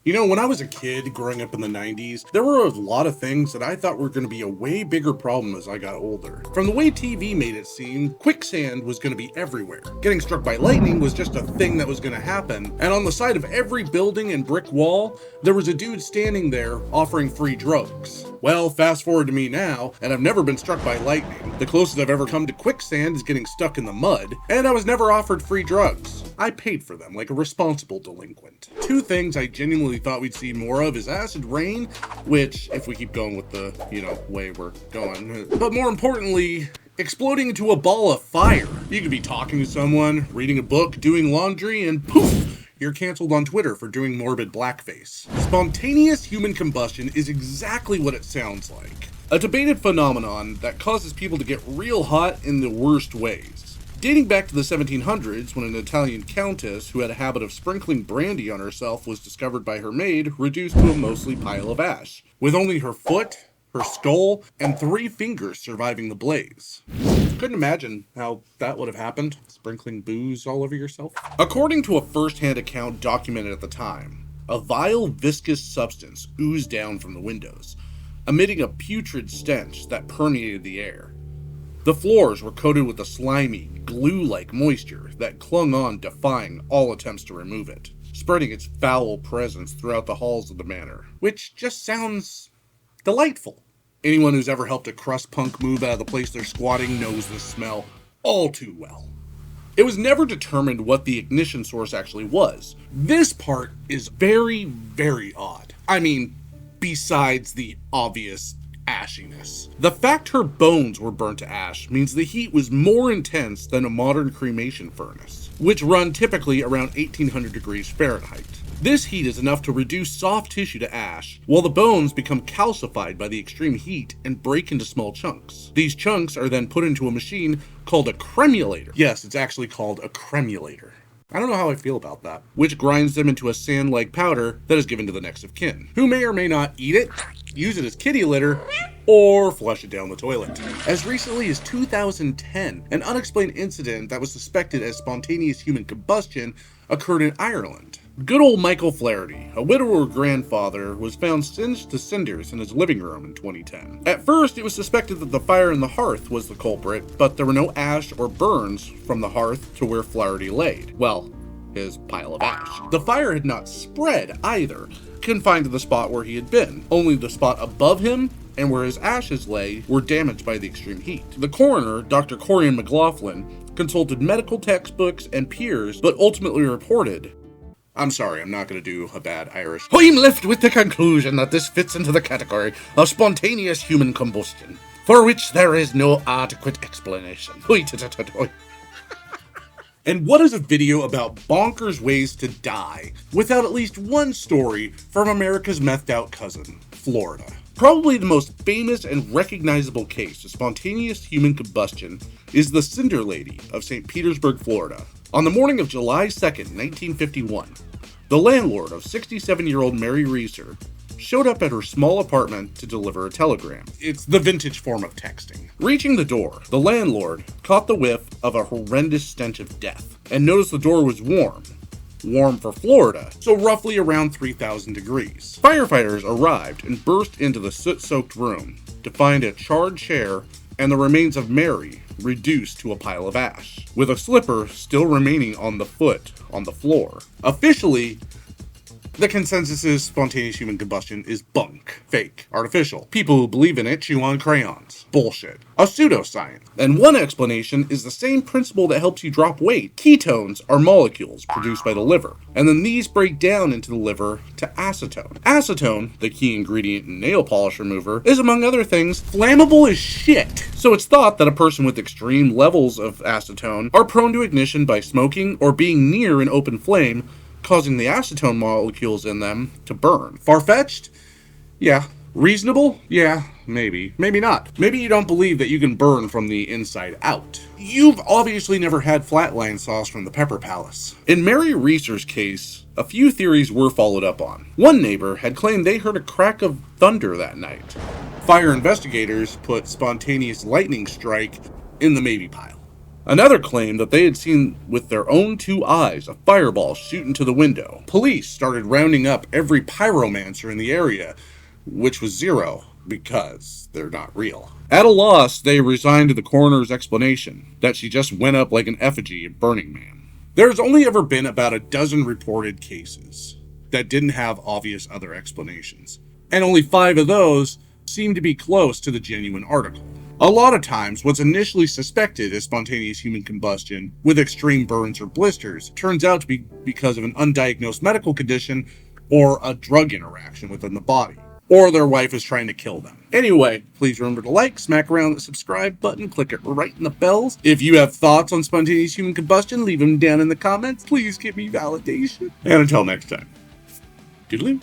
You know, when I was a kid growing up in the 90s, there were a lot of things that I thought were going to be a way bigger problem as I got older. From the way TV made it seem, quicksand was going to be everywhere. Getting struck by lightning was just a thing that was going to happen, and on the side of every building and brick wall, there was a dude standing there offering free drugs. Well, fast forward to me now, and I've never been struck by lightning. The closest I've ever come to quicksand is getting stuck in the mud, and I was never offered free drugs. I paid for them like a responsible delinquent. Two things I genuinely thought we'd see more of is acid rain, which, if we keep going with the, way we're going, but more importantly, exploding into a ball of fire. You could be talking to someone, reading a book, doing laundry, and poof! You're canceled on Twitter for doing morbid blackface. Spontaneous human combustion is exactly what it sounds like. A debated phenomenon that causes people to get real hot in the worst ways. Dating back to the 1700s, when an Italian countess who had a habit of sprinkling brandy on herself was discovered by her maid, reduced to a mostly pile of ash, with only her foot, her skull, and 3 fingers surviving the blaze. Couldn't imagine how that would have happened, sprinkling booze all over yourself. According to a first-hand account documented at the time, a vile, viscous substance oozed down from the windows, emitting a putrid stench that permeated the air. The floors were coated with a slimy, glue-like moisture that clung on, defying all attempts to remove it, spreading its foul presence throughout the halls of the manor, which just sounds delightful. Anyone who's ever helped a crust punk move out of the place they're squatting knows this smell all too well. It was never determined what the ignition source actually was. This part is very, very odd. I mean, besides the obvious ashiness. The fact her bones were burnt to ash means the heat was more intense than a modern cremation furnace, which run typically around 1800 degrees Fahrenheit. This heat is enough to reduce soft tissue to ash, while the bones become calcified by the extreme heat and break into small chunks. These chunks are then put into a machine called a cremulator. Yes, it's actually called a cremulator. I don't know how I feel about that. Which grinds them into a sand-like powder that is given to the next of kin, who may or may not eat it, use it as kitty litter, or flush it down the toilet. As recently as 2010, an unexplained incident that was suspected as spontaneous human combustion occurred in Ireland. Good old Michael Flaherty, a widower grandfather, was found singed to cinders in his living room in 2010. At first, it was suspected that the fire in the hearth was the culprit, but there were no ash or burns from the hearth to where Flaherty laid. Well, his pile of ash. The fire had not spread either, confined to the spot where he had been. Only the spot above him and where his ashes lay were damaged by the extreme heat. The coroner, Dr. Corian McLaughlin, consulted medical textbooks and peers, but ultimately reported, I'm sorry, I'm not going to do a bad Irish. I'm left with the conclusion that this fits into the category of spontaneous human combustion, for which there is no adequate explanation. And what is a video about bonkers ways to die without at least one story from America's methed out cousin, Florida? Probably the most famous and recognizable case of spontaneous human combustion is the Cinder Lady of St. Petersburg, Florida. On the morning of July 2nd, 1951, the landlord of 67-year-old Mary Reeser showed up at her small apartment to deliver a telegram. It's the vintage form of texting. Reaching the door, the landlord caught the whiff of a horrendous stench of death and noticed the door was warm. Warm for Florida, so roughly around 3,000 degrees. Firefighters arrived and burst into the soot-soaked room to find a charred chair and the remains of Mary reduced to a pile of ash, with a slipper still remaining on the foot on the floor. Officially, the consensus is spontaneous human combustion is bunk, fake, artificial. People who believe in it chew on crayons. Bullshit. A pseudoscience. And one explanation is the same principle that helps you drop weight. Ketones are molecules produced by the liver, and then these break down into the liver to acetone. Acetone, the key ingredient in nail polish remover, is among other things flammable as shit. So it's thought that a person with extreme levels of acetone are prone to ignition by smoking or being near an open flame, causing the acetone molecules in them to burn. Far-fetched? Yeah. Reasonable? Yeah, maybe. Maybe not. Maybe you don't believe that you can burn from the inside out. You've obviously never had flatline sauce from the Pepper Palace. In Mary Reeser's case, a few theories were followed up on. One neighbor had claimed they heard a crack of thunder that night. Fire investigators put spontaneous lightning strike in the maybe pile. Another claimed that they had seen with their own 2 eyes a fireball shoot into the window. Police started rounding up every pyromancer in the area, which was zero, because they're not real. At a loss, they resigned to the coroner's explanation, that she just went up like an effigy at Burning Man. There's only ever been about a dozen reported cases that didn't have obvious other explanations, and only 5 of those seem to be close to the genuine article. A lot of times, what's initially suspected as spontaneous human combustion with extreme burns or blisters turns out to be because of an undiagnosed medical condition or a drug interaction within the body, or their wife is trying to kill them. Anyway, please remember to like, smack around the subscribe button, click it right in the bells. If you have thoughts on spontaneous human combustion, leave them down in the comments. Please give me validation. And until next time, toodaloo.